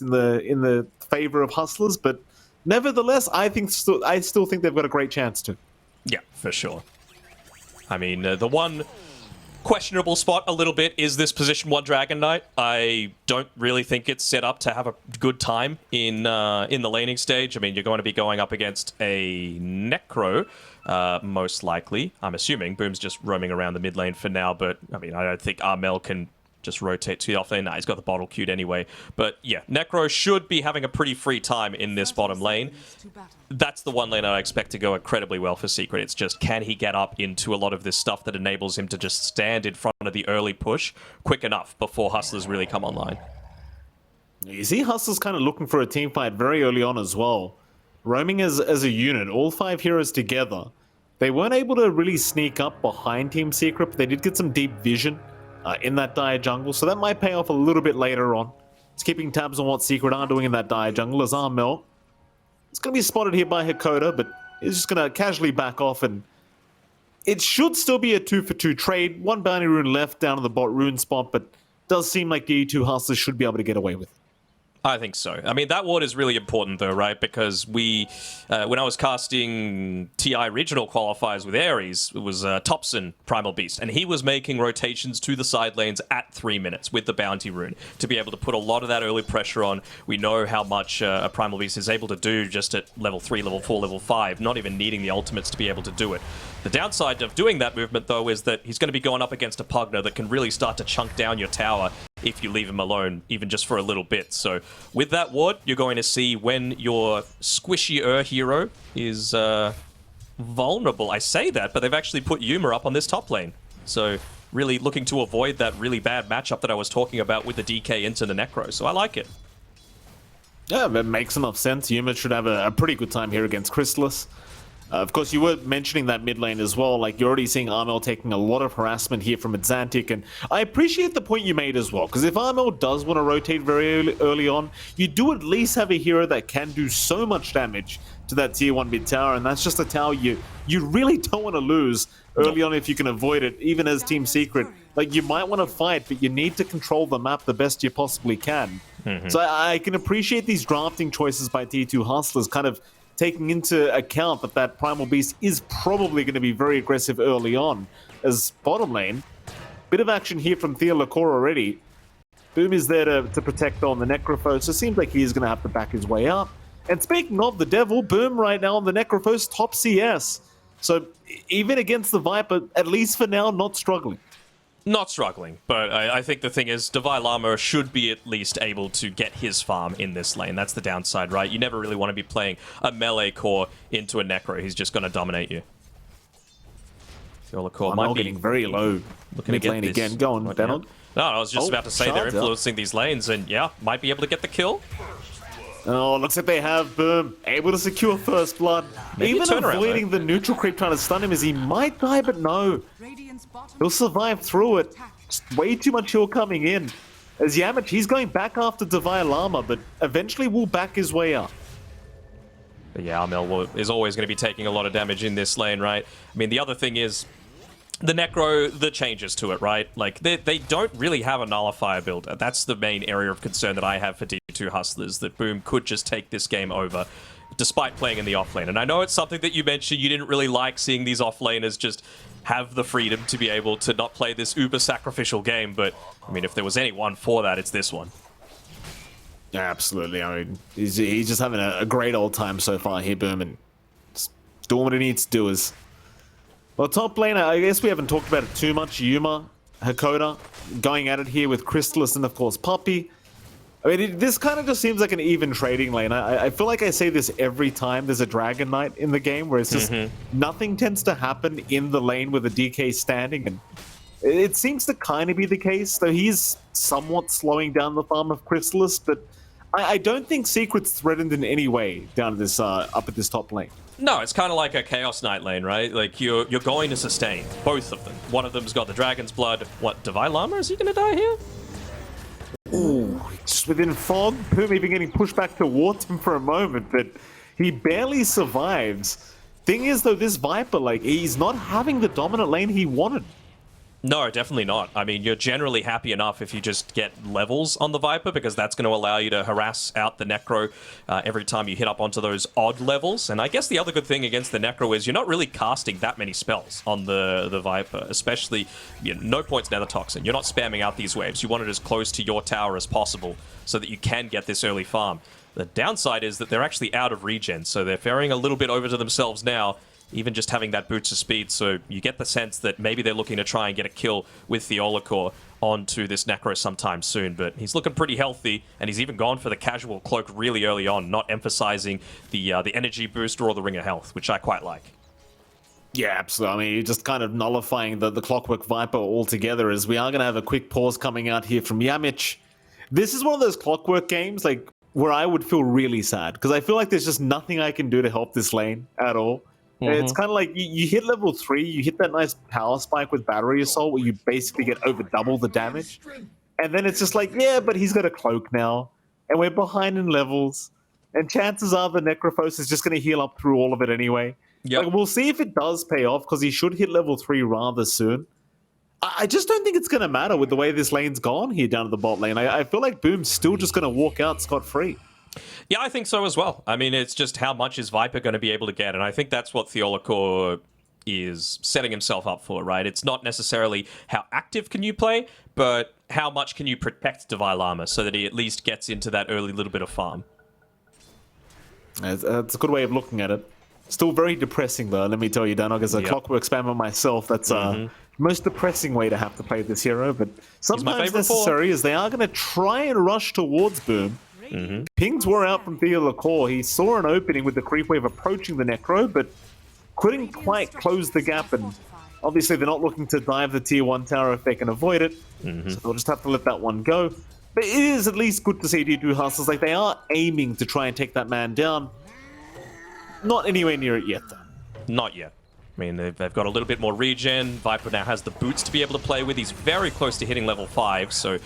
biased in the favor of Hustlers, but nevertheless, I still think they've got a great chance to. Yeah, for sure. I mean, the one questionable spot a little bit is this position 1 Dragon Knight. I don't really think it's set up to have a good time in the laning stage. I mean, you're going to be going up against a Necro, most likely. I'm assuming Boom's just roaming around the mid lane for now, but I mean, I don't think Armel can just rotate to the off lane. Nah, he's got the bottle queued anyway. But yeah, Necro should be having a pretty free time in this bottom lane. That's the one lane I expect to go incredibly well for Secret. It's just, can he get up into a lot of this stuff that enables him to just stand in front of the early push quick enough before Hustlers really come online? You see Hustlers kind of looking for a team fight very early on as well. Roaming as a unit, all 5 heroes together. They weren't able to really sneak up behind Team Secret, but they did get some deep vision in that dire jungle, so that might pay off a little bit later on. It's keeping tabs on what Secret are doing in that dire jungle as Armel. It's going to be spotted here by Hakoda, but he's just going to casually back off, and it should still be a 2-for-2 trade. 1 bounty rune left down in the bot rune spot, but does seem like the E2 Hustlers should be able to get away with it. I think so. I mean, that ward is really important, though, right? Because when I was casting TI regional qualifiers with Ares, it was Topson Primal Beast, and he was making rotations to the side lanes at 3 minutes with the bounty rune to be able to put a lot of that early pressure on. We know how much a Primal Beast is able to do just at level 3, level 4, level 5, not even needing the ultimates to be able to do it. The downside of doing that movement, though, is that he's going to be going up against a Pugner that can really start to chunk down your tower if you leave him alone, even just for a little bit. So with that ward, you're going to see when your squishier hero is vulnerable. I say that, but they've actually put Yuma up on this top lane. So really looking to avoid that really bad matchup that I was talking about with the DK into the Necro. So I like it. Yeah, that makes enough sense. Yuma should have a pretty good time here against Chrysalis. Of course, you were mentioning that mid lane as well. Like, you're already seeing Armel taking a lot of harassment here from Xantic, and I appreciate the point you made as well, because if Armel does want to rotate very early on, you do at least have a hero that can do so much damage to that tier 1 mid tower, and that's just a tower you really don't want to lose early on if you can avoid it, even as Team Secret. Like, you might want to fight, but you need to control the map the best you possibly can. So I can appreciate these drafting choices by T2 Hustlers, kind of taking into account that Primal Beast is probably going to be very aggressive early on as bottom lane. Bit of action here from Thea Lacor already. Boom is there to protect on the Necrophos, so it seems like he's going to have to back his way up. And speaking of the Devil, Boom right now on the Necrophos, top CS. So even against the Viper, at least for now, not struggling. Not struggling, but I think the thing is, Devi Lama should be at least able to get his farm in this lane. That's the downside, right? You never really want to be playing a melee core into a Necro. He's just going to dominate you. Core might be getting very low. Mid lane again. Go on, Donald. No, I was just about to say they're influencing these lanes, and yeah, might be able to get the kill. Oh, looks like they have Boom able to secure first blood. Maybe even avoiding the neutral creep trying to stun him as he might die, but no. He'll survive through it. Just way too much heal coming in. As Yamich, he's going back after Devi Lama, but eventually will back his way up. But yeah, Armel is always going to be taking a lot of damage in this lane, right? I mean, the other thing is the Necro, the changes to it, right? Like, they don't really have a nullifier builder. That's the main area of concern that I have for D2 Hustlers, that Boom could just take this game over, despite playing in the offlane. And I know it's something that you mentioned you didn't really like, seeing these offlaners just have the freedom to be able to not play this uber sacrificial game, but I mean, if there was anyone for that, it's this one. Yeah, absolutely. I mean, he's just having a great old time so far here, Boom, and just doing what he needs to do. Is well, top laner, I guess we haven't talked about it too much. Yuma, Hakoda, going at it here with Chrysalis and of course Puppy. I mean, this kind of just seems like an even trading lane. I feel like I say this every time there's a Dragon Knight in the game, where it's just nothing tends to happen in the lane with a DK standing, and it seems to kind of be the case, though he's somewhat slowing down the farm of Chrysalis, but I don't think Secret's threatened in any way down at this up at this top lane. No, it's kind of like a Chaos Knight lane, right? Like, you're going to sustain both of them. One of them's got the Dragon's Blood. What, Devi Lama? Is he going to die here? Ooh, just within fog. Boom even getting pushed back towards him for a moment, but he barely survives. Thing is, though, this Viper, like, he's not having the dominant lane he wanted. No, definitely not. I mean, you're generally happy enough if you just get levels on the Viper, because that's going to allow you to harass out the Necro every time you hit up onto those odd levels. And I guess the other good thing against the Necro is you're not really casting that many spells on the Viper, especially, you know, no points Nether Toxin. You're not spamming out these waves. You want it as close to your tower as possible so that you can get this early farm. The downside is that they're actually out of regen, so they're faring a little bit over to themselves now, even just having that boost of speed. So you get the sense that maybe they're looking to try and get a kill with Theolacore onto this Necro sometime soon. But he's looking pretty healthy, and he's even gone for the casual cloak really early on, not emphasizing the energy booster or the ring of health, which I quite like. Yeah, absolutely. I mean, you're just kind of nullifying the Clockwork Viper altogether, as we are going to have a quick pause coming out here from Yamich. This is one of those Clockwork games, like, where I would feel really sad, because I feel like there's just nothing I can do to help this lane at all. It's kind of like you hit level 3, you hit that nice power spike with Battery Assault where you basically get over double the damage. And then it's just like, yeah, but he's got a cloak now, and we're behind in levels. And chances are the Necrophos is just going to heal up through all of it anyway. Yep. Like, we'll see if it does pay off, because he should hit level 3 rather soon. I just don't think it's going to matter with the way this lane's gone here down to the bot lane. I feel like Boom's still just going to walk out scot-free. Yeah, I think so as well. I mean, it's just how much is Viper going to be able to get, and I think that's what Theolacore is setting himself up for, right? It's not necessarily how active can you play, but how much can you protect Divine Llama so that he at least gets into that early little bit of farm. That's a good way of looking at it. Still very depressing, though, let me tell you, Danog, as a Clockwork spammer myself, that's most depressing way to have to play this hero, but sometimes necessary, as they are going to try and rush towards Boom. Pings were out from Theolacore. He saw an opening with the creep wave approaching the Necro, but couldn't quite close the gap, and obviously they're not looking to dive the tier 1 tower if they can avoid it, so they'll just have to let that one go. But it is at least good to see D2 Hustlers, like, they are aiming to try and take that man down. Not anywhere near it yet, though. Not yet. I mean, they've got a little bit more regen. Viper now has the boots to be able to play with. He's very close to hitting level 5, so...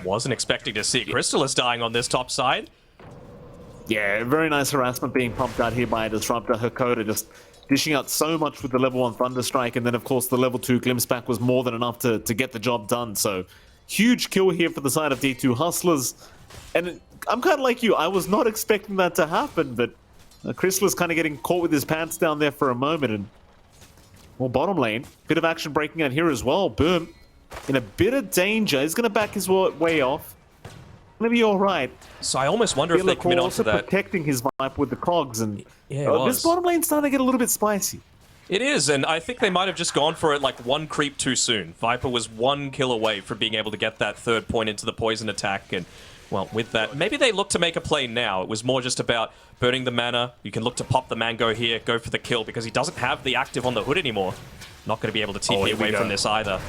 wasn't expecting to see Crystallis dying on this top side. Yeah, very nice harassment being pumped out here by a Disruptor. Hakoda just dishing out so much with the level 1 Thunderstrike, and then, of course, the level 2 Glimpse Back was more than enough to get the job done. So, huge kill here for the side of D2 Hustlers. And I'm kind of like you. I was not expecting that to happen, but... Crystallis kind of getting caught with his pants down there for a moment, and well, bottom lane, bit of action breaking out here as well. Boom, in a bit of danger. He's going to back his way off. Gonna be all right. So I almost wonder if they commit onto that. Protecting his Viper with the cogs, and yeah, this bottom lane's starting to get a little bit spicy. It is, and I think they might have just gone for it like one creep too soon. Viper was 1 kill away from being able to get that 3rd point into the poison attack, and well, with that, maybe they look to make a play now. It was more just about burning the mana. You can look to pop the Mango here, go for the kill, because he doesn't have the active on the hood anymore. Not going to be able to TP away from this either.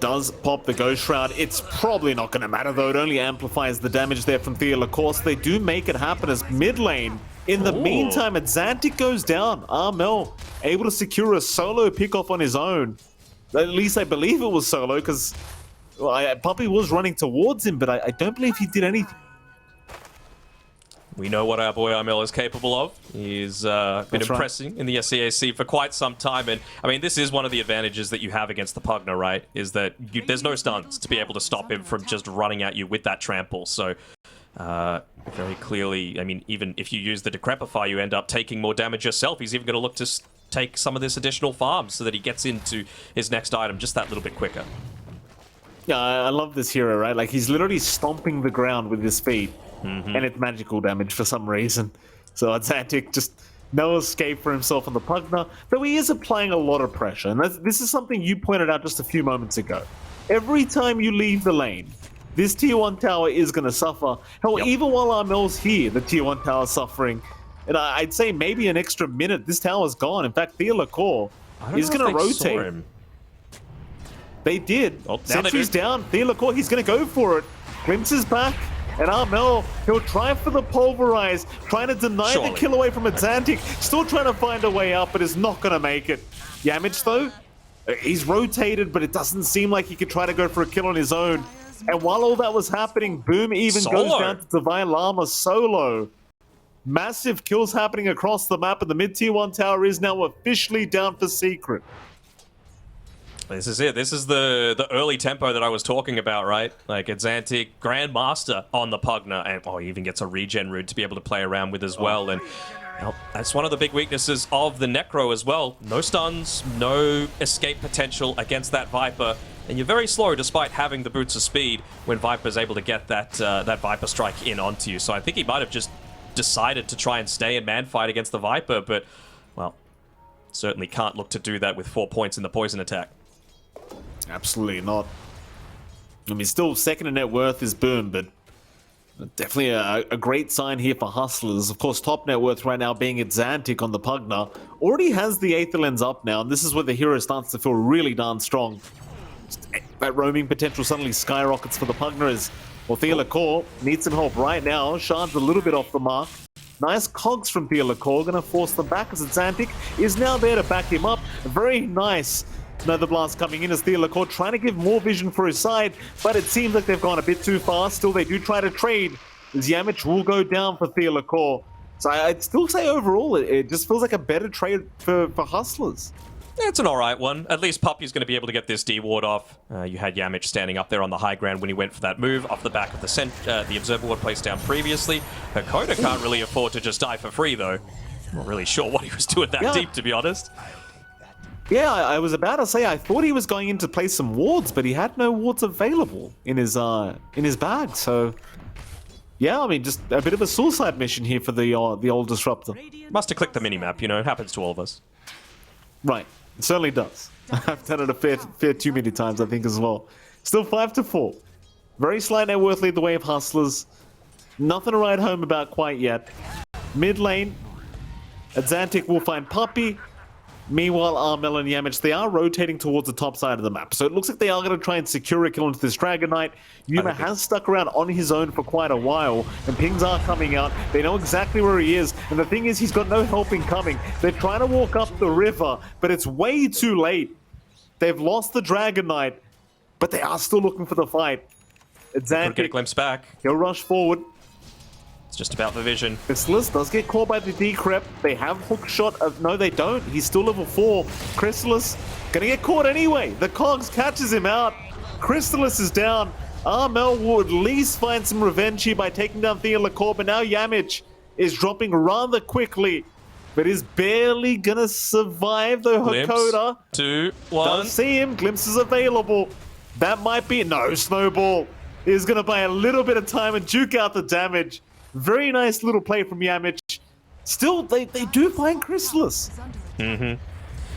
Does pop the Ghost Shroud. It's probably not going to matter, though. It only amplifies the damage there from Theolacore. So they do make it happen as mid lane. In the meantime, Xantic goes down. Armel able to secure a solo pick-off on his own. At least I believe it was solo, because... well, Puppy was running towards him, but I don't believe he did anything. We know what our boy Armel is capable of. He's been impressing in the SCAC for quite some time. And, I mean, this is one of the advantages that you have against the Pugna, right? Is that there's no stuns to be able to stop him from just running at you with that trample. So, very clearly, I mean, even if you use the Decrepify, you end up taking more damage yourself. He's even going to look to take some of this additional farm so that he gets into his next item just that little bit quicker. Yeah, I love this hero, right? Like, he's literally stomping the ground with his feet, and it's magical damage for some reason. So Xantic just no escape for himself on the Pugna, though he is applying a lot of pressure. And this is something you pointed out just a few moments ago. Every time you leave the lane, this tier 1 tower is going to suffer. Hell, even while Armel's here, the tier 1 tower is suffering. And I'd say maybe an extra minute, this tower's gone. In fact, Theolacore is going to rotate. They did. Sentry's down. Theolacore, he's going to go for it. Glimpse is back. And Armel, he'll try for the Pulverize, trying to deny the kill away from Xantic. Still trying to find a way up, but is not going to make it. Yamich, though, he's rotated, but it doesn't seem like he could try to go for a kill on his own. And while all that was happening, Boom even goes down to Divine Llama solo. Massive kills happening across the map, and the mid-tier 1 tower is now officially down for Secret. This is it. This is the early tempo that I was talking about, right? Like, Exantic, Grandmaster on the Pugna, and he even gets a regen rune to be able to play around with as well. And that's one of the big weaknesses of the Necro as well. No stuns, no escape potential against that Viper, and you're very slow despite having the boots of speed when Viper's able to get that Viper strike in onto you. So I think he might have just decided to try and stay in man fight against the Viper, but, well, certainly can't look to do that with 4 points in the poison attack. Absolutely not. I mean, still second in net worth is Boom, but definitely a great sign here for Hustlers. Of course, top net worth right now being Exantic on the Pugna. Already has the Aether Lens up now, and this is where the hero starts to feel really darn strong. That roaming potential suddenly skyrockets for the Pugna as Thealacor needs some help right now. Shard's a little bit off the mark. Nice cogs from Thealacor, gonna force them back as Exantic is now there to back him up. Very nice. Another blast coming in as Thealacor trying to give more vision for his side, but it seems like they've gone a bit too far. Still, they do try to trade, as Yamich will go down for Thealacor. So I'd still say overall, it just feels like a better trade for Hustlers. It's an alright one. At least Puppy's going to be able to get this D ward off. You had Yamich standing up there on the high ground when he went for that move off the back of the Observer ward placed down previously. Hakoda can't really afford to just die for free, though. Not really sure what he was doing that deep, to be honest. Yeah, I was about to say I thought he was going in to place some wards, but he had no wards available in his bag. So, yeah, I mean, just a bit of a suicide mission here for the old disruptor. Must have clicked the minimap, you know, it happens to all of us. Right, it certainly does. I've done it a fair too many times, I think, as well. Still 5-4. Very slight net worth lead the way of Hustlers. Nothing to write home about quite yet. Mid lane, Exantic will find Puppy. Meanwhile, Armel and Yamich, they are rotating towards the top side of the map. So it looks like they are going to try and secure a kill into this Dragon Knight. Yuma has stuck around on his own for quite a while, and pings are coming out. They know exactly where he is, and the thing is, he's got no helping coming. They're trying to walk up the river, but it's way too late. They've lost the Dragon Knight, but they are still looking for the fight. Exantic, get a glimpse back. He'll rush forward. It's just about the vision. Chrysalis does get caught by the decrep. They have hook shot of... No, they don't. He's still level 4. Chrysalis gonna get caught anyway. The Cogs catches him out. Chrysalis is down. Armel will at least find some revenge here by taking down Thealacor, but now Yamich is dropping rather quickly, but is barely gonna survive the Hakoda. 2, 1. Does see him. Glimpse is available. That might be... No, Snowball is gonna buy a little bit of time and juke out the damage. Very nice little play from Yamich. Still, they do find Chrysalis.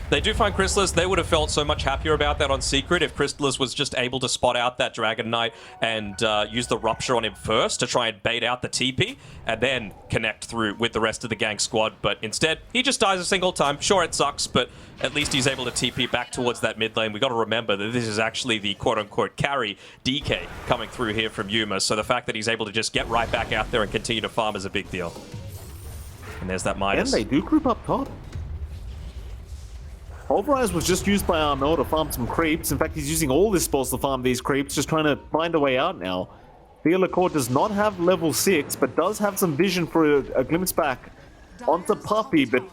They do find Chrysalis. They would have felt so much happier about that on Secret if Chrysalis was just able to spot out that Dragon Knight and use the Rupture on him first to try and bait out the TP and then connect through with the rest of the gang squad. But instead, he just dies a single time. Sure, it sucks, but at least he's able to TP back towards that mid lane. We got to remember that this is actually the quote-unquote carry DK coming through here from Yuma. So the fact that he's able to just get right back out there and continue to farm is a big deal. And there's that Midas. And they do group up top. Pulverize was just used by Armel to farm some creeps. In fact, he's using all his spells to farm these creeps, just trying to find a way out now. Thealacor does not have level 6, but does have some vision for a glimpse back onto Puppy, but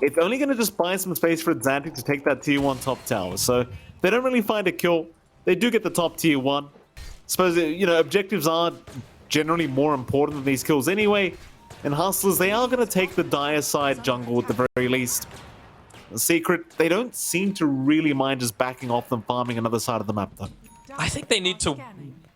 it's only going to just buy some space for Exantic to take that tier 1 top tower. So they don't really find a kill. They do get the top tier 1. Suppose, you know, objectives are generally more important than these kills anyway. And Hustlers, they are going to take the dire side jungle at the very least. Secret, they don't seem to really mind just backing off them farming another side of the map, though. I think they need to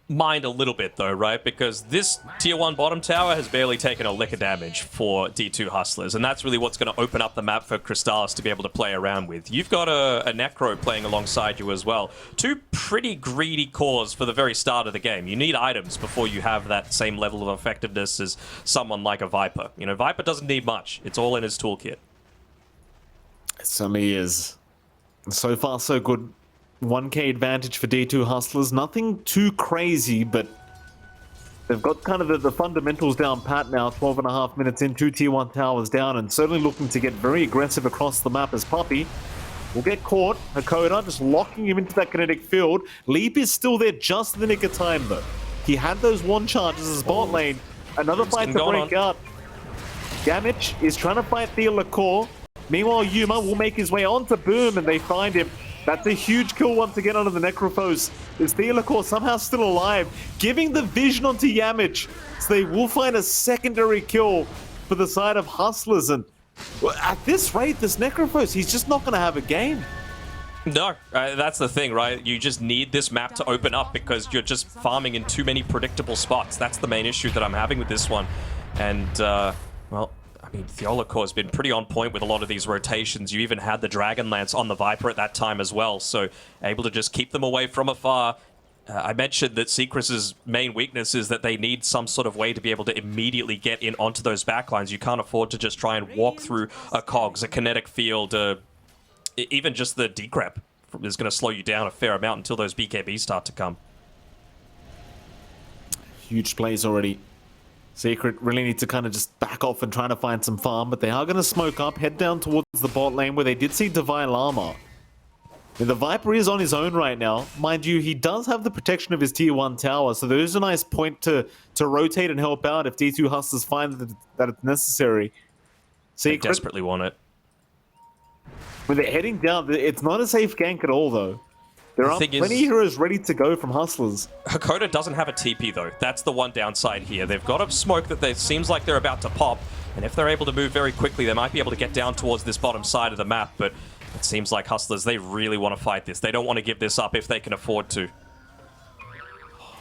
mind a little bit, though, right? Because this tier 1 bottom tower has barely taken a lick of damage for D2 Hustlers, and that's really what's going to open up the map for Crystallis to be able to play around with. You've got a Necro playing alongside you as well. Two pretty greedy cores for the very start of the game. You need items before you have that same level of effectiveness as someone like a Viper. You know, Viper doesn't need much. It's all in his toolkit. It certainly is. So far, so good. 1k advantage for D2 Hustlers. Nothing too crazy, but they've got kind of the fundamentals down pat now. 12.5 minutes in, 2 tier 1 towers down, and certainly looking to get very aggressive across the map as Puppy will get caught. Hakoda just locking him into that kinetic field. Leap is still there just in the nick of time, though. He had those 1 charges as bot lane. Another fight to break out. Yamich is trying to fight Thealacor. Meanwhile, Yuma will make his way onto Boom, and they find him. That's a huge kill once again onto the Necrophos. Is Theolacor somehow still alive, giving the vision onto Yamich. So they will find a secondary kill for the side of Hustlers. And at this rate, this Necrophos, he's just not going to have a game. No, that's the thing, right? You just need this map to open up because you're just farming in too many predictable spots. That's the main issue that I'm having with this one. And, well, I mean, Theolacor's been pretty on point with a lot of these rotations. You even had the Dragonlance on the Viper at that time as well, so able to just keep them away from afar. I mentioned that Secret's main weakness is that they need some sort of way to be able to immediately get in onto those backlines. You can't afford to just try and walk through a cogs, a kinetic field, even just the decrep is going to slow you down a fair amount until those BKBs start to come. Huge plays already. Secret really need to kind of just back off and try to find some farm, but they are going to smoke up, head down towards the bot lane where they did see Divine Llama. And the Viper is on his own right now. Mind you, he does have the protection of his tier 1 tower, so there is a nice point to rotate and help out if D2 Hustlers find that it's necessary. Secret, they desperately want it. When they're heading down, it's not a safe gank at all, though. There are plenty of heroes ready to go from Hustlers. Hakoda doesn't have a TP, though. That's the one downside here. They've got a smoke that seems like they're about to pop, and if they're able to move very quickly, they might be able to get down towards this bottom side of the map, but it seems like Hustlers, they really want to fight this. They don't want to give this up if they can afford to.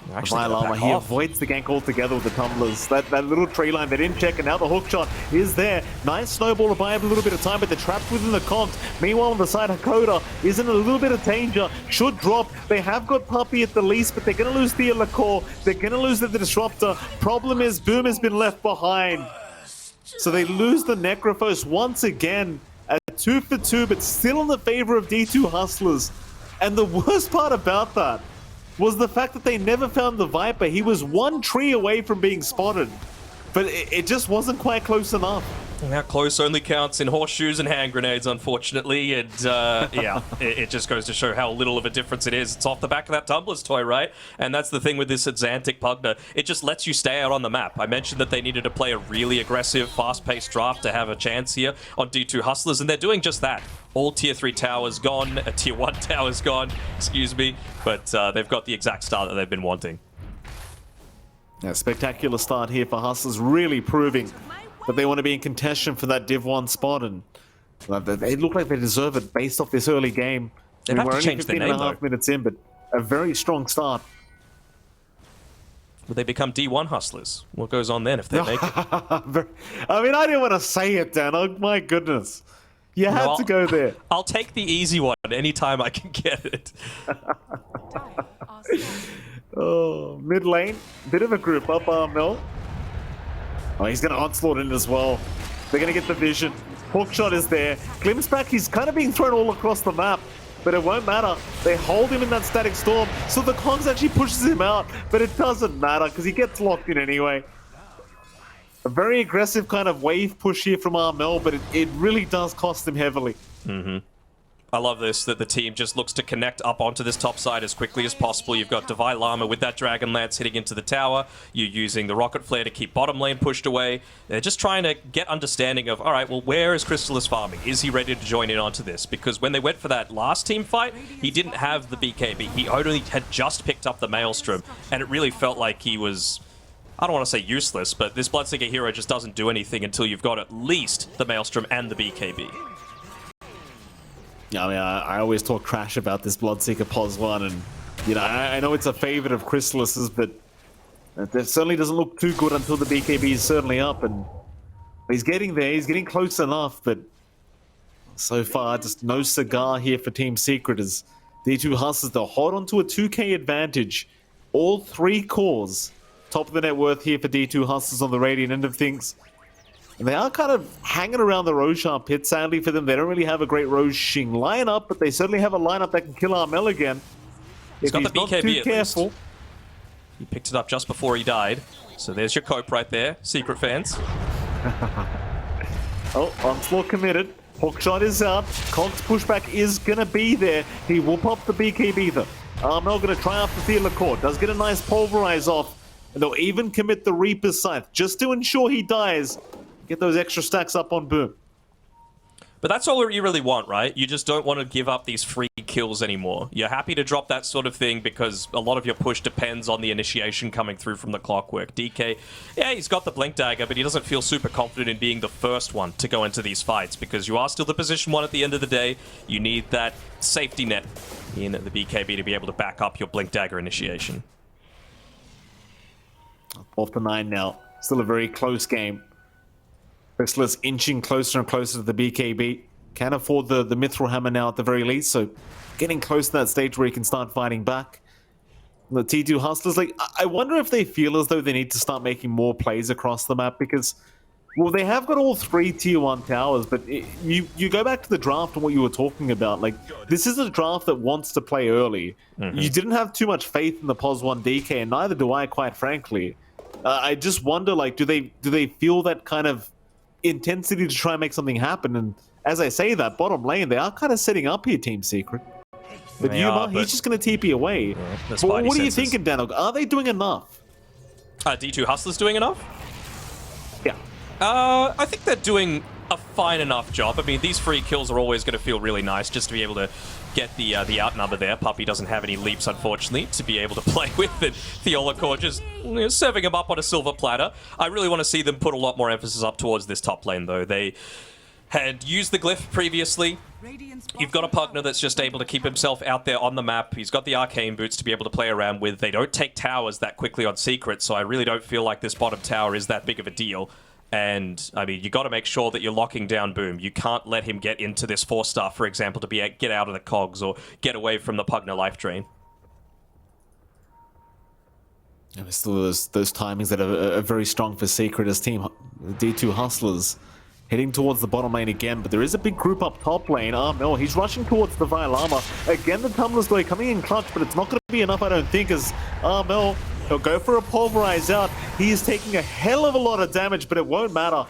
Divine Llama, he avoids the gank altogether with the tumblers. That little tree line, they didn't check, and now the hook shot is there. Nice snowball to buy up a little bit of time, but they're trapped within the cogs. Meanwhile, on the side, Hakoda is in a little bit of danger. Should drop. They have got Puppy at the least, but they're going to lose Theolacor. They're going to lose the Disruptor. Problem is, Boom has been left behind. So they lose the Necrophos once again at 2 for 2, but still in the favor of D2 Hustlers. And the worst part about that was the fact that they never found the Viper. He was one tree away from being spotted, but it just wasn't quite close enough. And that close only counts in horseshoes and hand grenades, unfortunately, and yeah, it just goes to show how little of a difference it is. It's off the back of that Tumblr's toy, right? And that's the thing with this Xantic Pugna. It just lets you stay out on the map. I mentioned that they needed to play a really aggressive, fast-paced draft to have a chance here on D2 Hustlers, and they're doing just that. All tier 3 towers gone, a tier 1 tower's gone, excuse me, but they've got the exact start that they've been wanting. Yeah, spectacular start here for Hustlers, really proving that they want to be in contention for that Div 1 spot, and they look like they deserve it based off this early game. They'd have to change their name, though. 15.5 minutes in, but a very strong start. Will they become D1 Hustlers? What goes on then if they make it? I mean, I didn't want to say it, Dan. Oh, my goodness. You had to go there. I'll take the easy one anytime I can get it. Oh, mid lane. Bit of a group up, Mel. Oh, he's going to onslaught in as well. They're going to get the vision. Hookshot is there. Glimpse back, he's kind of being thrown all across the map, but it won't matter. They hold him in that static storm, so the Kongs actually pushes him out, but it doesn't matter because he gets locked in anyway. A very aggressive kind of wave push here from Armel, but it really does cost him heavily. Mm-hmm. I love this, that the team just looks to connect up onto this top side as quickly as possible. You've got Divine Llama with that Dragonlance hitting into the tower. You're using the Rocket Flare to keep bottom lane pushed away. They're just trying to get understanding of, all right, well, where is Crystallis farming? Is he ready to join in onto this? Because when they went for that last team fight, he didn't have the BKB. He only had just picked up the Maelstrom, and it really felt like he was, I don't want to say useless, but this Bloodseeker hero just doesn't do anything until you've got at least the Maelstrom and the BKB. Yeah, I mean, I always talk trash about this Bloodseeker POS 1, and, you know, I know it's a favorite of Crystallis's, but it certainly doesn't look too good until the BKB is certainly up, and he's getting there, he's getting close enough, but so far, just no cigar here for Team Secret as D2 Hustlers, they'll hold on to a 2k advantage. All 3 cores, top of the net worth here for D2 Hustlers on the Radiant end of things. And they are kind of hanging around the Roshan pit. Sadly for them, they don't really have a great Roshan lineup, but they certainly have a lineup that can kill Armel again. He's got the BKB not too careful. Least. He picked it up just before he died. So there's your cope right there, Secret fans. Oh, onslaught committed. Hookshot is out. Conk's pushback is going to be there. He will pop the BKB though. Armel going to try after Theolacor. Does get a nice pulverize off. And they'll even commit the Reaper's Scythe just to ensure he dies. Get those extra stacks up on Boom. But that's all you really want, right? You just don't want to give up these free kills anymore. You're happy to drop that sort of thing because a lot of your push depends on the initiation coming through from the clockwork. DK, yeah, he's got the Blink Dagger, but he doesn't feel super confident in being the first one to go into these fights because you are still the position one at the end of the day. You need that safety net in the BKB to be able to back up your Blink Dagger initiation. 12-9 now. Still a very close game. Chrysalis inching closer and closer to the BKB. Can't afford the Mithril Hammer now at the very least, so getting close to that stage where he can start fighting back. The T2 Hustlers, like, I wonder if they feel as though they need to start making more plays across the map because, well, they have got all 3 tier 1 towers, but you go back to the draft and what you were talking about, like, this is a draft that wants to play early. You didn't have too much faith in the POS 1 DK, and neither do I, quite frankly. I just wonder, like, do they feel that kind of intensity to try and make something happen? And as I say that, bottom lane, they are kind of setting up here, Team Secret. But Yuma, he's just going to TP away. But what are you thinking, Daniel? Are they doing enough? D2 Hustlers doing enough? Yeah. I think they're doing a fine enough job. I mean, these free kills are always going to feel really nice just to be able to get the outnumber there. Puppy doesn't have any leaps, unfortunately, to be able to play with, and Theolacor just serving him up on a silver platter. I really want to see them put a lot more emphasis up towards this top lane, though. They had used the glyph previously. You've got a Pugner that's just able to keep himself out there on the map. He's got the arcane boots to be able to play around with. They don't take towers that quickly on Secret, so I really don't feel like this bottom tower is that big of a deal. And, I mean, you got to make sure that you're locking down Boom. You can't let him get into this 4-star, for example, to get out of the cogs or get away from the Pugner life drain. And there's still those timings that are very strong for Secret as Team D2 Hustlers. Heading towards the bottom lane again, but there is a big group up top lane. Armel, he's rushing towards the Vile Armor. Again, the Tumbler's Blade coming in clutch, but it's not going to be enough, I don't think, as Armel, he'll go for a Pulverize out. He is taking a hell of a lot of damage, but it won't matter.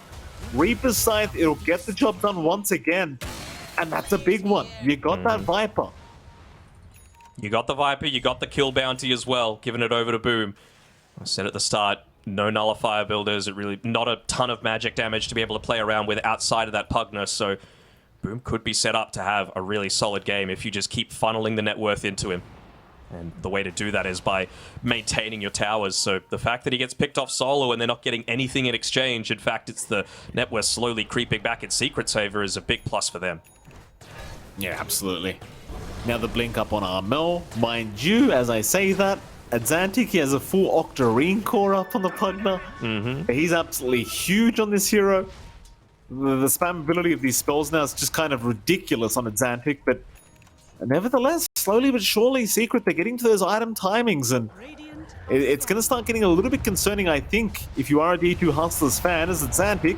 Reaper's Scythe, it'll get the job done once again. And that's a big one. You got that Viper. You got the Viper, you got the kill bounty as well, giving it over to Boom. I said at the start, no nullifier builders, it really not a ton of magic damage to be able to play around with outside of that Pugner, so Boom could be set up to have a really solid game if you just keep funneling the net worth into him. And the way to do that is by maintaining your towers. So the fact that he gets picked off solo and they're not getting anything in exchange, in fact, it's the net worth slowly creeping back in Secret's favor, is a big plus for them. Yeah, absolutely. Now the blink up on Armel. Mind you, as I say that, Azantic, he has a full Octarine core up on the Pugner. He's absolutely huge on this hero. The spammability of these spells now is just kind of ridiculous on Azantic, but nevertheless, slowly but surely, Secret, they're getting to those item timings, and it's going to start getting a little bit concerning, I think, if you are a D2 Hustlers fan, as Azantic.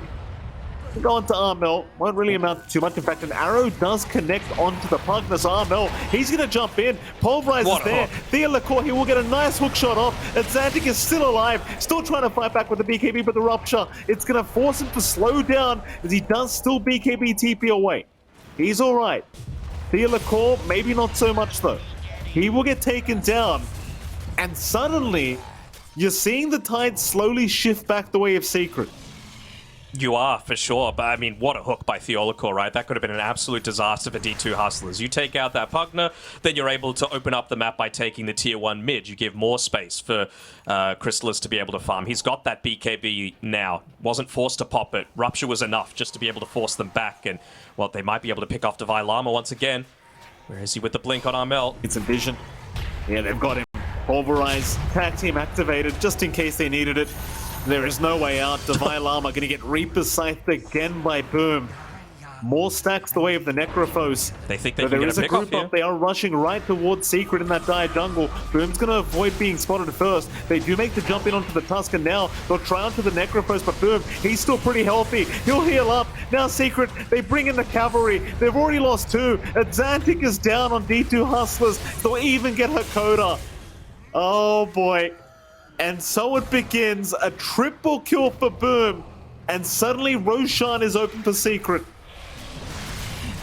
Go on to Armel, won't really amount to too much. In fact, an arrow does connect onto the Pugner, so Armel, he's going to jump in. Pulverize is there. Theolacor, he will get a nice hook shot off. Azantic is still alive, still trying to fight back with the BKB, but the Rupture, it's going to force him to slow down, as he does still BKB TP away. He's alright. Theolacor, maybe not so much though. He will get taken down, and suddenly, you're seeing the tide slowly shift back the way of Secret. You are, for sure, but I mean, what a hook by Theolacor, right? That could have been an absolute disaster for D2 Hustlers. You take out that Pugner, then you're able to open up the map by taking the tier 1 mid. You give more space for Chrysalis to be able to farm. He's got that BKB now. Wasn't forced to pop it. Rupture was enough just to be able to force them back, and, well, they might be able to pick off Divine Llama once again. Where is he with the blink on Armel? It's a vision. Yeah, they've got him. Pulverize, tag team activated, just in case they needed it. There is no way out. Divine Llama going to get Reaper's Scythed again by Boom. More stacks the way of the Necrophos. They think they can get a pick off here. They are rushing right towards Secret in that dire jungle. Boom's going to avoid being spotted first. They do make the jump in onto the Tuscan now. They'll try onto the Necrophos, but Boom, he's still pretty healthy. He'll heal up. Now Secret, they bring in the cavalry. They've already lost 2. Azantic is down on D2 Hustlers. They'll even get Hakoda. Oh boy. And so it begins, a triple kill for Boom, and suddenly Roshan is open for Secret.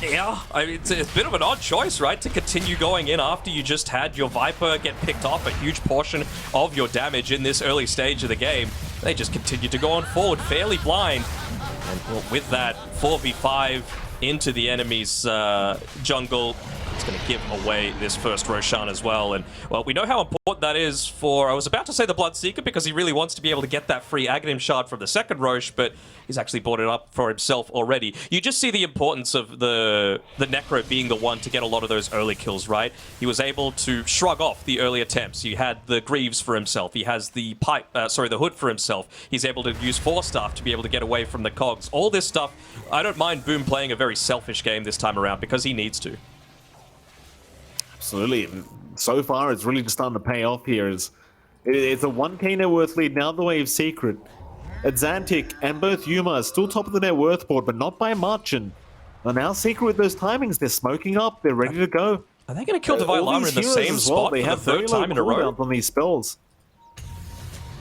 Yeah, I mean, it's a bit of an odd choice, right? To continue going in after you just had your Viper get picked off a huge portion of your damage in this early stage of the game. They just continue to go on forward, fairly blind. And well, with that 4v5, into the enemy's jungle. It's going to give away this first Roshan as well. And, well, we know how important that is for, I was about to say the Bloodseeker, because he really wants to be able to get that free Aghanim shard from the second Rosh, but he's actually bought it up for himself already. You just see the importance of the Necro being the one to get a lot of those early kills, right? He was able to shrug off the early attempts. He had the Greaves for himself. He has the the Hood for himself. He's able to use Force Staff to be able to get away from the Cogs. All this stuff, I don't mind Boom playing a very selfish game this time around because he needs to. Absolutely. So far, it's really just starting to pay off here. It's a 1k net worth lead now the way of Secret. Xantic and both Yuma are still top of the net worth board, but not by much. And now Secret with those timings, they're smoking up, they're ready to go. Are they going to kill Divine Llama in the same spot they for have the third time in a row? On these spells.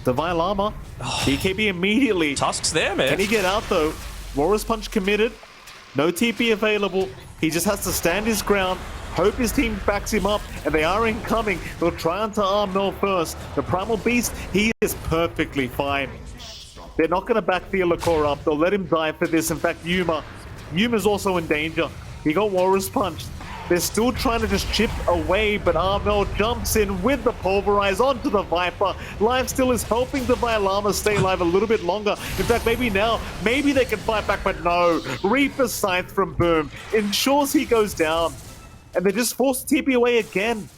Divine Llama, BKB immediately. Tusk's there, man. Can he get out though? Walrus Punch committed. No TP available. He just has to stand his ground. Hope his team backs him up, and they are incoming. They'll try onto Armel first. The Primal Beast, he is perfectly fine. They're not going to back Theolacor up. They'll let him die for this. In fact, Yuma's also in danger. He got Walrus Punched. They're still trying to just chip away, but Armel jumps in with the Pulverize onto the Viper. Lifesteal is helping the Llama stay alive a little bit longer. In fact, maybe now, maybe they can fight back, but no. Reaper Scythe from Boom ensures he goes down. And they're just forced to TP away again.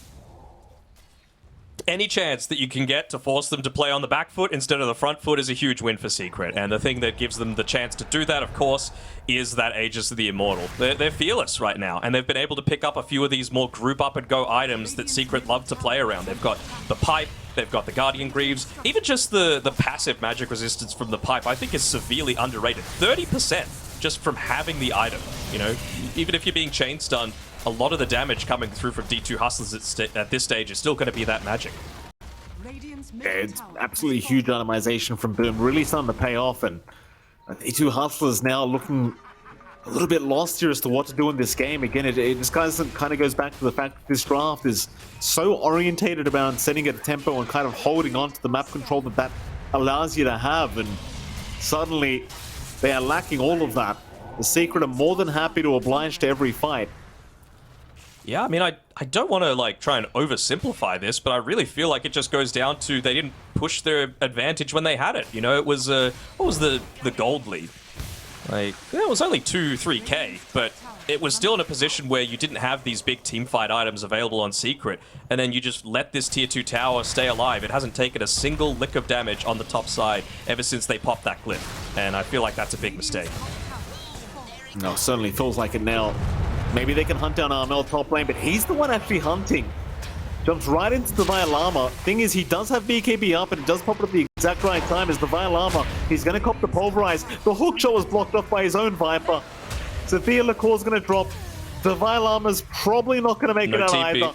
Any chance that you can get to force them to play on the back foot instead of the front foot is a huge win for Secret. And the thing that gives them the chance to do that, of course, is that Aegis of the Immortal. They're fearless right now, and they've been able to pick up a few of these more group up and go items that Secret love to play around. They've got the Pipe, they've got the Guardian Greaves, even just the passive magic resistance from the Pipe I think is severely underrated. 30% just from having the item, you know? Even if you're being chain stunned, a lot of the damage coming through from D2 Hustlers at this stage is still going to be that magic. Yeah, it's absolutely huge itemization from Boom, really starting to pay off, and D2 Hustlers now looking a little bit lost here as to what to do in this game. Again, this kind of goes back to the fact that this draft is so orientated about setting at a tempo and kind of holding on to the map control that allows you to have, and suddenly they are lacking all of that. The Secret are more than happy to oblige to every fight. Yeah, I mean, I don't want to, like, try and oversimplify this, but I really feel like it just goes down to they didn't push their advantage when they had it. You know, it was, what was the gold lead? Like, it was only 2-3k, but it was still in a position where you didn't have these big teamfight items available on Secret, and then you just let this tier 2 tower stay alive. It hasn't taken a single lick of damage on the top side ever since they popped that clip, and I feel like that's a big mistake. No, it certainly feels like it now. Maybe they can hunt down Armel top lane, but he's the one actually hunting. Jumps right into the Llama. Thing is, he does have BKB up, and it does pop it at the exact right time as the Llama. He's going to cop the Pulverize. The hook shot was blocked off by his own Viper. So Theolacor's going to drop. The Llama's probably not going to make it out either.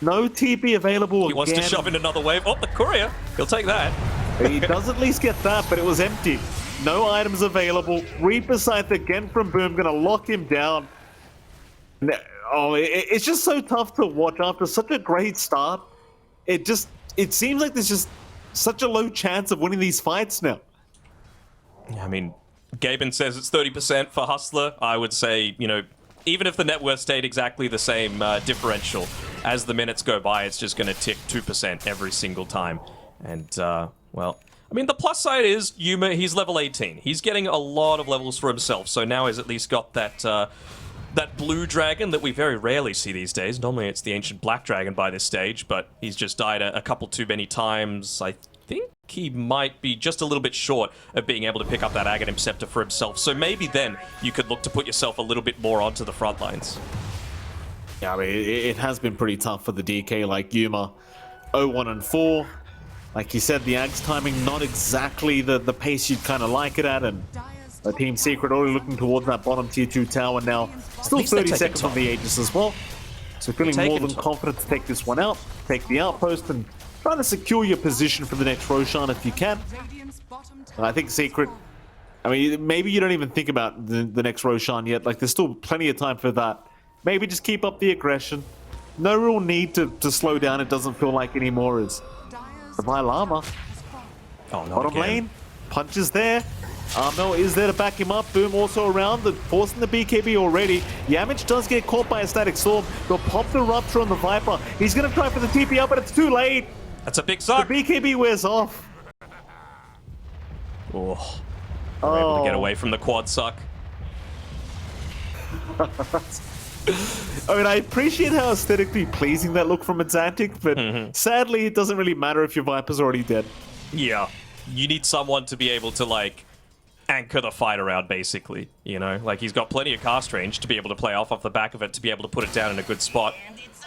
No TP available again. He wants to shove in another wave. Oh, the courier. He'll take that. He does at least get that, but it was empty. No items available. Reaper Scythe again from Boom, going to lock him down. Oh, it's just so tough to watch after such a great start. It seems like there's just such a low chance of winning these fights now. Yeah, I mean, Gaben says it's 30% for Hustler. I would say, you know, even if the net worth stayed exactly the same differential, as the minutes go by, it's just going to tick 2% every single time. And, well, I mean, the plus side is Yuma, he's level 18. He's getting a lot of levels for himself, so now he's at least got that that blue dragon that we very rarely see these days. Normally it's the ancient black dragon by this stage, but he's just died a couple too many times. I think he might be just a little bit short of being able to pick up that Aghanim Scepter for himself. So maybe then you could look to put yourself a little bit more onto the front lines. Yeah, I mean, it has been pretty tough for the DK like Yuma. 0-1-4. Like you said, the Ag's timing not exactly the pace you'd kind of like it at, and Team Secret already looking towards that bottom tier 2 tower now. Still 30 seconds on the Aegis as well. So feeling more than confident to take this one out, take the outpost, and try to secure your position for the next Roshan if you can. I think Secret, I mean, maybe you don't even think about the next Roshan yet. Like, there's still plenty of time for that. Maybe just keep up the aggression. No real need to slow down, it doesn't feel like anymore. As the Llama. Oh, no, bottom lane, punches there. Armel is there to back him up. Boom also around, forcing the BKB already. Yamich does get caught by a static storm. They'll pop the rupture on the Viper. He's going to try for the TP up, but it's too late. That's a big suck. The BKB wears off. Oh. We're able to get away from the quad suck. I mean, I appreciate how aesthetically pleasing that look from Atlantic, but sadly, it doesn't really matter if your Viper's already dead. Yeah. You need someone to be able to, like, anchor the fight around, basically. You know? Like, he's got plenty of cast range to be able to play off the back of it, to be able to put it down in a good spot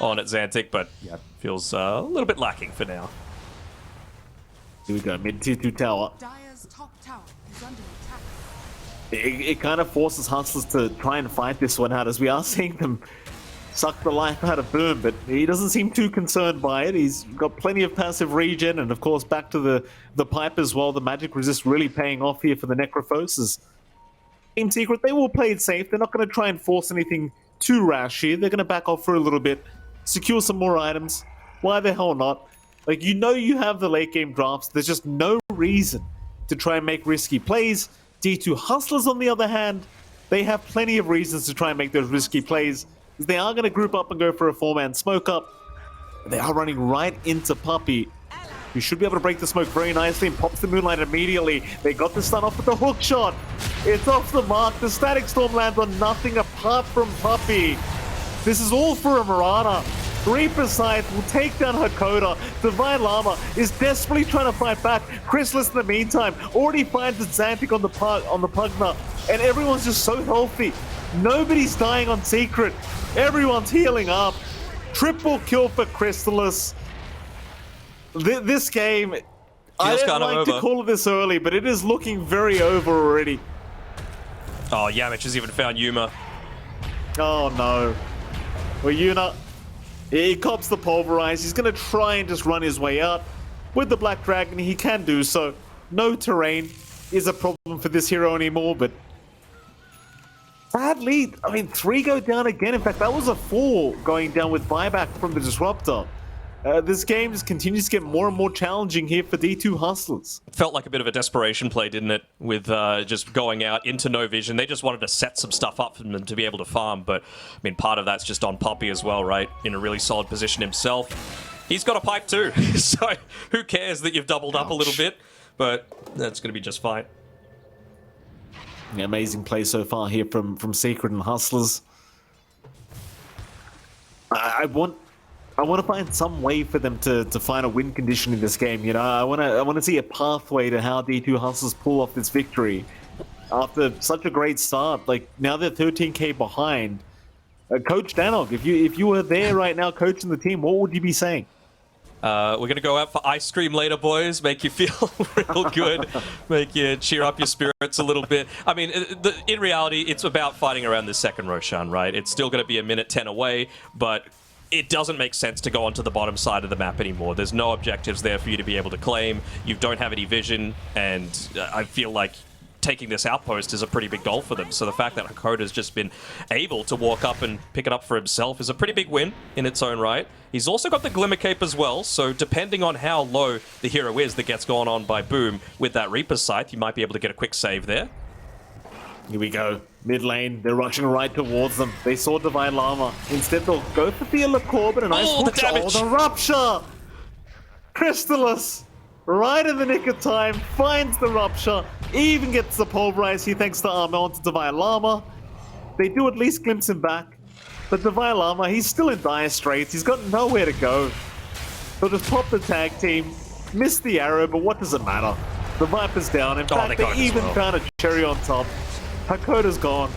on Atlantic, but yeah, feels a little bit lacking for now. Here we go, mid tier 2 tower. Dire's top tower is under attack. It kind of forces Hustlers to try and fight this one out, as we are seeing them suck the life out of Boom, but he doesn't seem too concerned by it. He's got plenty of passive regen, and of course back to the pipe as well. The magic resist really paying off here for the Necrophos. Team Secret, they will play it safe. They're not going to try and force anything too rash here. They're going to back off for a little bit, secure some more items. Why the hell not? Like, you know you have the late game drafts. There's just no reason to try and make risky plays. D2 Hustlers, on the other hand, they have plenty of reasons to try and make those risky plays. They are going to group up and go for a 4-man smoke up. They are running right into Puppey, who should be able to break the smoke very nicely and pops the Moonlight immediately. They got the stun off with the hook shot. It's off the mark. The Static Storm lands on nothing apart from Puppey. This is all for a Marana. Reaper Scythe will take down Hakoda. Divine Llama is desperately trying to fight back. Chrysalis, in the meantime, already finds the Xantic on the Pugna, and everyone's just so healthy. Nobody's dying on Secret. Everyone's healing up. Triple kill for Chrysalis. This game, I don't like to call it this early, but it is looking very over already. Oh, Yamich has even found Yuma. Oh no. Well, Yuna, he cops the pulverize. He's going to try and just run his way out. With the Black Dragon, he can do so. No terrain is a problem for this hero anymore, but sadly, I mean, 3 go down again. In fact, that was a 4 going down with buyback from the Disruptor. This game just continues to get more and more challenging here for D2 Hustlers. Felt like a bit of a desperation play, didn't it? With just going out into no vision. They just wanted to set some stuff up for them to be able to farm, but I mean, part of that's just on Puppey as well, right? In a really solid position himself. He's got a pipe too, so who cares that you've doubled up a little bit? But that's going to be just fine. Yeah, amazing play so far here from Secret and Hustlers. I want to find some way for them to find a win condition in this game. You know, I want to see a pathway to how D2 Hustlers pull off this victory after such a great start. Like, now they're 13k behind. Coach Danog, if you were there right now coaching the team, what would you be saying? We're going to go out for ice cream later, boys. Make you feel real good. Make you cheer up your spirits a little bit. I mean, in reality, it's about fighting around the second Roshan, right? It's still going to be a minute 10 away, but it doesn't make sense to go onto the bottom side of the map anymore. There's no objectives there for you to be able to claim. You don't have any vision, and I feel like taking this outpost is a pretty big goal for them. So the fact that Hakoda's just been able to walk up and pick it up for himself is a pretty big win in its own right. He's also got the Glimmer Cape as well, so depending on how low the hero is that gets gone on by Boom with that Reaper Scythe, you might be able to get a quick save there. Here we go. Mid lane, they're rushing right towards them. They saw Divine Llama. Instead, they'll go for the Alacorb and a nice hook shot. Oh, the Rupture! Crystallis, right in the nick of time, finds the Rupture, even gets the Pulverize here thanks to Armel onto Divine Llama. They do at least glimpse him back. But Divine Llama, he's still in dire straits. He's got nowhere to go. They'll just pop the tag team, miss the arrow, but what does it matter? The Viper's down. In fact, they even found a cherry on top. Hakoda's gone.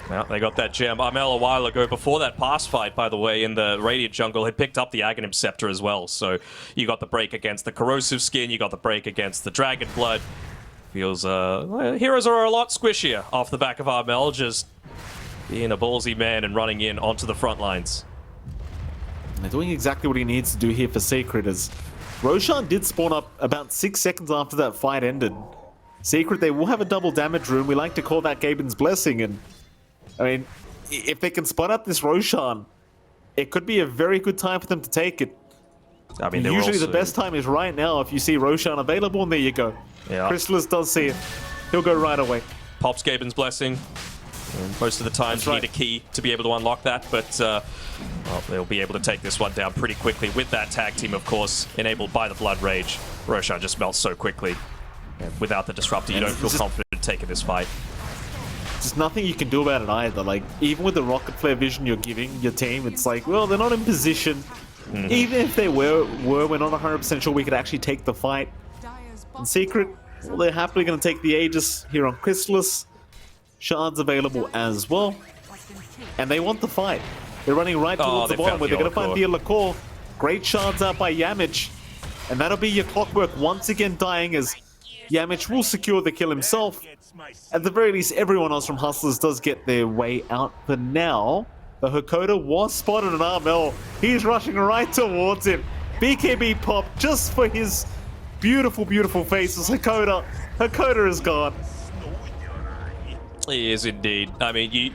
Well, they got that gem. Armel a while ago, before that pass fight, by the way, in the Radiant jungle, had picked up the Aghanim Scepter as well. So you got the break against the Corrosive Skin, you got the break against the Dragon Blood. Feels, heroes are a lot squishier off the back of Armel, just being a ballsy man and running in onto the front lines. They're doing exactly what he needs to do here for Secret, as Roshan did spawn up about 6 seconds after that fight ended. Secret, they will have a double damage room. We like to call that Gaben's Blessing, and I mean, if they can spot up this Roshan, it could be a very good time for them to take it. I mean, usually the best time is right now if you see Roshan available, and there you go. Yeah. Chrysalis does see it. he'll go right away. Pops Gaben's blessing. And most of the time, you need a key to be able to unlock that, but well, they'll be able to take this one down pretty quickly with that tag team, of course, enabled by the Blood Rage. Roshan just melts so quickly. And without the Disruptor, you don't feel confident taking this fight. There's nothing you can do about it either. Like, even with the rocket flare vision you're giving your team, it's like, well, they're not in position. Even if they were, we're not 100% sure we could actually take the fight. In secret, well, they're happily going to take the Aegis here on Chrysalis. Shards available as well. And they want the fight. They're running right towards the bottom where they're going to find the Lacour. Great shards out by Yamich. And that'll be your Clockwork once again dying as Yamich will secure the kill himself. At the very least, everyone else from Hustlers does get their way out for now. The Hakoda was spotted in Armel. He's rushing right towards him. BKB pop just for his beautiful, beautiful faces. Hakoda is gone. He is indeed. I mean,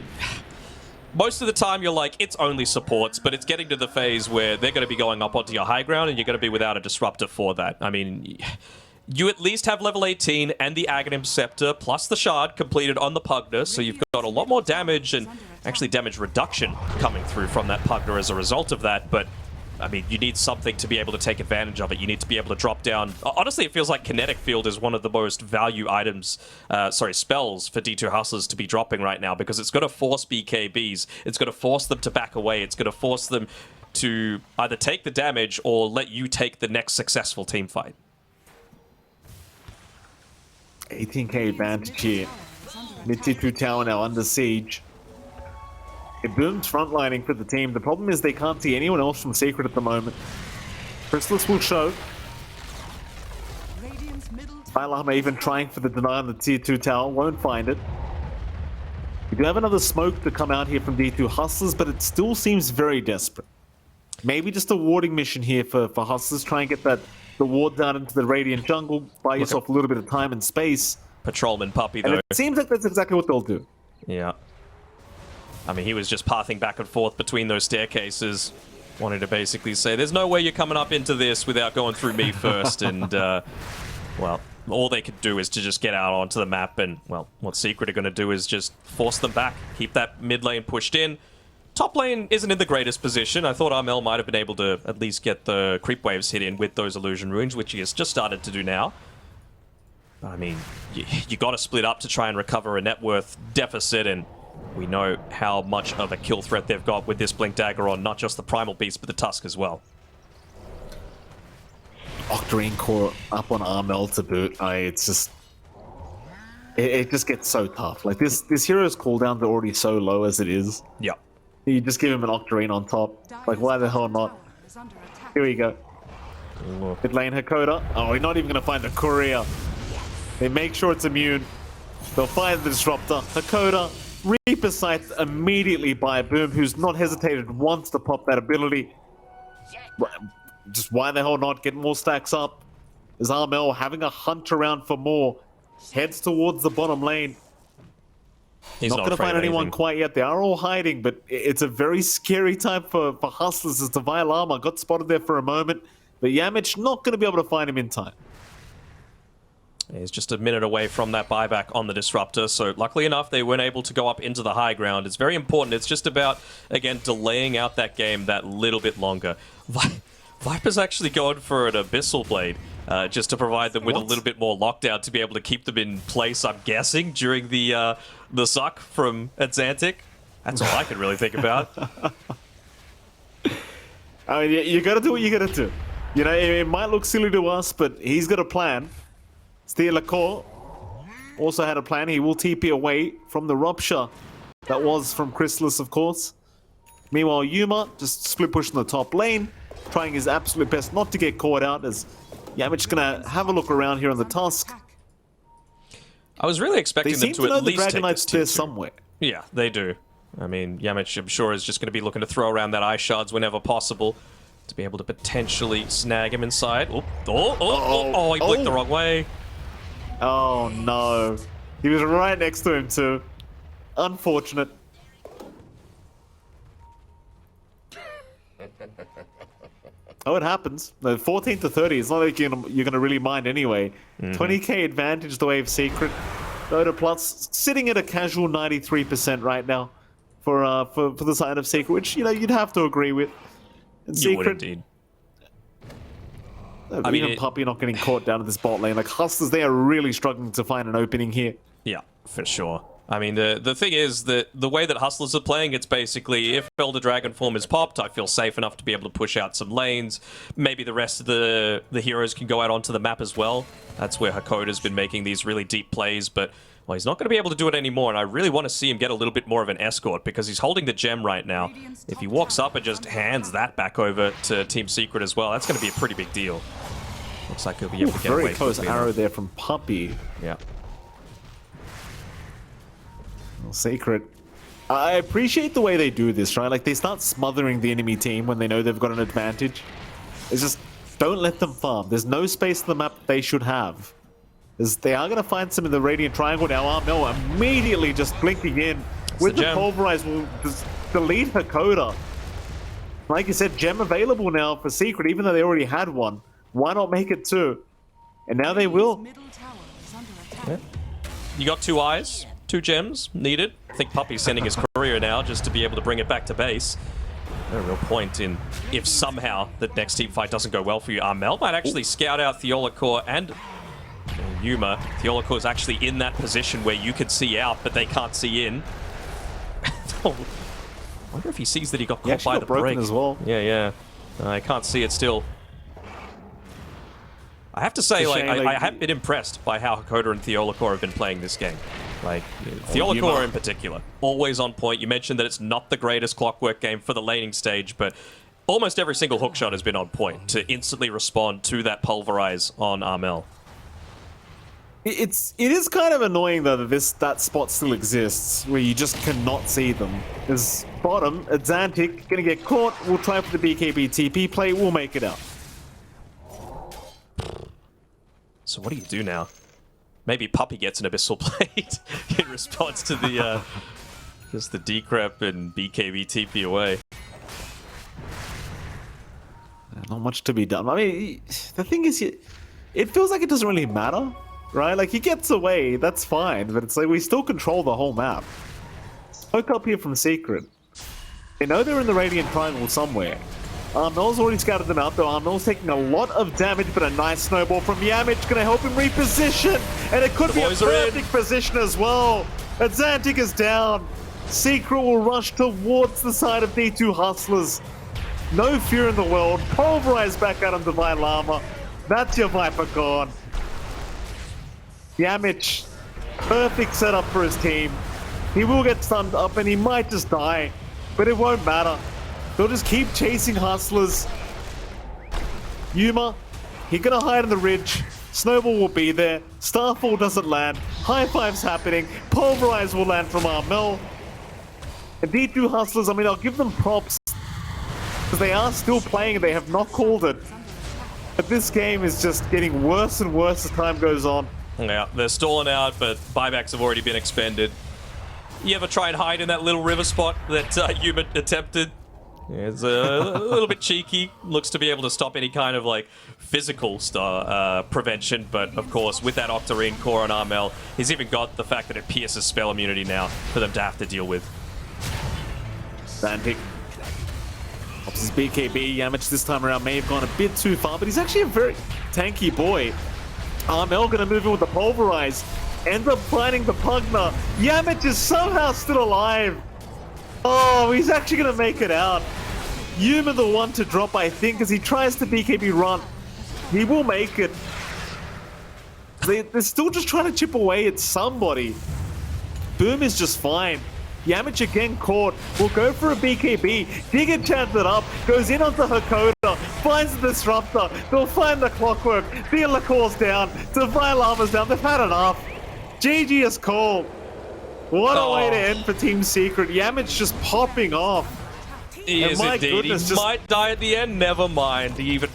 most of the time you're like, it's only supports, but it's getting to the phase where they're going to be going up onto your high ground and you're going to be without a disruptor for that. I mean, you at least have level 18 and the Aghanim Scepter plus the Shard completed on the Pugna, so you've got a lot more damage and actually damage reduction coming through from that Pugna as a result of that, but I mean, you need something to be able to take advantage of it. You need to be able to drop down. Honestly, it feels like Kinetic Field is one of the most value items, spells for D2 Hustlers to be dropping right now, because it's going to force BKBs. It's going to force them to back away. It's going to force them to either take the damage or let you take the next successful team fight. 18k advantage here. Mid T2 tower now under siege. It booms frontlining for the team. The problem is they can't see anyone else from Secret at the moment. Chrysalis will show. Bailama even trying for the deny on the tier 2 tower. Won't find it. We do have another smoke to come out here from D2 Hustlers, but it still seems very desperate. Maybe just a warding mission here for Hustlers. Try and get the ward down into the Radiant jungle. Buy yourself a little bit of time and space. Patrolman Puppy, though. And it seems like that's exactly what they'll do. Yeah. I mean, he was just pathing back and forth between those staircases, wanting to basically say, there's no way you're coming up into this without going through me first. And, well, all they could do is to just get out onto the map. And, well, what Secret are going to do is just force them back, keep that mid lane pushed in. Top lane isn't in the greatest position. I thought Armel might have been able to at least get the creep waves hit in with those illusion runes, which he has just started to do now. I mean, you got to split up to try and recover a net worth deficit, and we know how much of a kill threat they've got with this Blink Dagger on not just the Primal Beast, but the Tusk as well. Octarine Core up on Armel to boot. It's just... It just gets so tough. Like, this hero's cooldowns are already so low as it is. Yeah. You just give him an Octarine on top. Like, why the hell not? Here we go. Mid lane Hakoda. Oh, we're not even going to find the courier. They make sure it's immune. They'll find the Disruptor. Hakoda, Reaper Sight immediately by Boom, who's not hesitated once to pop that ability. Just why the hell not? Get more stacks up. Is Armel having a hunt around for more. Heads towards the bottom lane. He's not going to find anyone quite yet. They are all hiding, but it's a very scary time for Hustlers as the Vile Armor got spotted there for a moment. But Yamich not going to be able to find him in time. He's just a minute away from that buyback on the Disruptor, so luckily enough, they weren't able to go up into the high ground. It's very important. It's just about, again, delaying out that game that little bit longer. Viper's actually going for an Abyssal Blade, just to provide them with a little bit more lockdown to be able to keep them in place, I'm guessing, during the suck from Atlantic. That's all I could really think about. I mean, you gotta do what you gotta do. You know, it might look silly to us, but he's got a plan. Steel Lacour also had a plan. He will TP away from the rupture that was from Chrysalis, of course. Meanwhile, Yuma just split pushing the top lane, trying his absolute best not to get caught out, as Yamich gonna have a look around here on the Tusk. I was really expecting them to at least take this the Dragon Knight's there tier 2. somewhere. Yeah, they do. I mean, Yamich, I'm sure, is just going to be looking to throw around that Ice Shards whenever possible to be able to potentially snag him inside. Oh, he blinked the wrong way. Oh no. He was right next to him too. Unfortunate. Oh, it happens. No, 14 to 30. It's not like you're gonna really mind anyway. 20k advantage the way of Secret. Dota Plus sitting at a casual 93% right now for the side of Secret, which, you know, you'd have to agree with. And You would Secret, indeed. I mean, even Puppy not getting caught down at this bot lane. Like, Hustlers, they are really struggling to find an opening here. Yeah, for sure. I mean, the thing is that the way that Hustlers are playing, it's basically if Elder Dragon form is popped, I feel safe enough to be able to push out some lanes. Maybe the rest of the heroes can go out onto the map as well. That's where Hakoda's been making these really deep plays, but well, he's not going to be able to do it anymore, and I really want to see him get a little bit more of an escort because he's holding the gem right now. If he walks up and just hands that back over to Team Secret as well, that's going to be a pretty big deal. Looks like he'll be able to get away. Very close arrow there from Puppy. Yeah. Secret. I appreciate the way they do this, right? Like, they start smothering the enemy team when they know they've got an advantage. It's just, don't let them farm. There's no space on the map they should have. They are going to find some in the Radiant Triangle now. Armel immediately just blinking in with the Pulverize will just delete Hakoda. Like you said, gem available now for Secret, even though they already had one. Why not make it two? And now they will. Yeah. You got 2 eyes, 2 gems needed. I think Puppy's sending his courier now just to be able to bring it back to base. No real point in if somehow the next team fight doesn't go well for you. Armel might actually scout out Theolacore and Yuma. Theolacore is actually in that position where you can see out, but they can't see in. I wonder if he sees that he got caught by the break as well. Yeah. I can't see it still. I have to say, like, I have been impressed by how Hakoda and Theolacore have been playing this game. Like, Theolacore in particular, always on point. You mentioned that it's not the greatest clockwork game for the laning stage, but almost every single hookshot has been on point to instantly respond to that pulverize on Armel. It is kind of annoying though that spot still exists where you just cannot see them. Because bottom, Xantic gonna get caught. We'll try for the BKB TP play. We'll make it out. So what do you do now? Maybe Puppy gets an Abyssal Blade in response to the just the decrep and BKB TP away. Not much to be done. I mean, the thing is, it feels like it doesn't really matter, right? Like, he gets away, that's fine, but it's like we still control the whole map. Poke up here from Secret. They know they're in the Radiant Triangle somewhere. Armel's already scouted them out, though Armel's taking a lot of damage, but a nice snowball from Yamich gonna help him reposition, and it could be a perfect position as well. Xantic is down. Secret will rush towards the side of D2 Hustlers. No fear in the world. Pulverize back out on Divine Llama. That's your Viper gone. Yamich, perfect setup for his team. He will get stunned up and he might just die, but it won't matter. They'll just keep chasing Hustlers. Yuma, he's gonna hide in the ridge. Snowball will be there. Starfall doesn't land. High fives happening. Pulverize will land from Armel. And D2 Hustlers, I mean, I'll give them props because they are still playing and they have not called it. But this game is just getting worse and worse as time goes on. Yeah, they're stalling out, but buybacks have already been expended. You ever try and hide in that little river spot that Yuma attempted? It's a little bit cheeky. Looks to be able to stop any kind of like physical prevention, but of course with that Octarine core on Armel, he's even got the fact that it pierces spell immunity now for them to have to deal with. Xantic pops his BKB. Yamich this time around may have gone a bit too far, but he's actually a very tanky boy. Armel gonna move in with the Pulverize. Ends up finding the Pugna. Yamich is somehow still alive. Oh, he's actually gonna make it out. Yuma the one to drop, I think, as he tries to BKB run. He will make it. They're still just trying to chip away at somebody. Boom is just fine. Yamich again caught. Will go for a BKB. Giga chants it up. Goes in onto Hakoda. Finds the Disruptor. They'll find the Clockwork. Theolacore's down. Divine Llama's down. They've had enough. GG is called. What a way to end for Team Secret. Yamich just popping off. He is indeed. He might die at the end. Never mind. He even...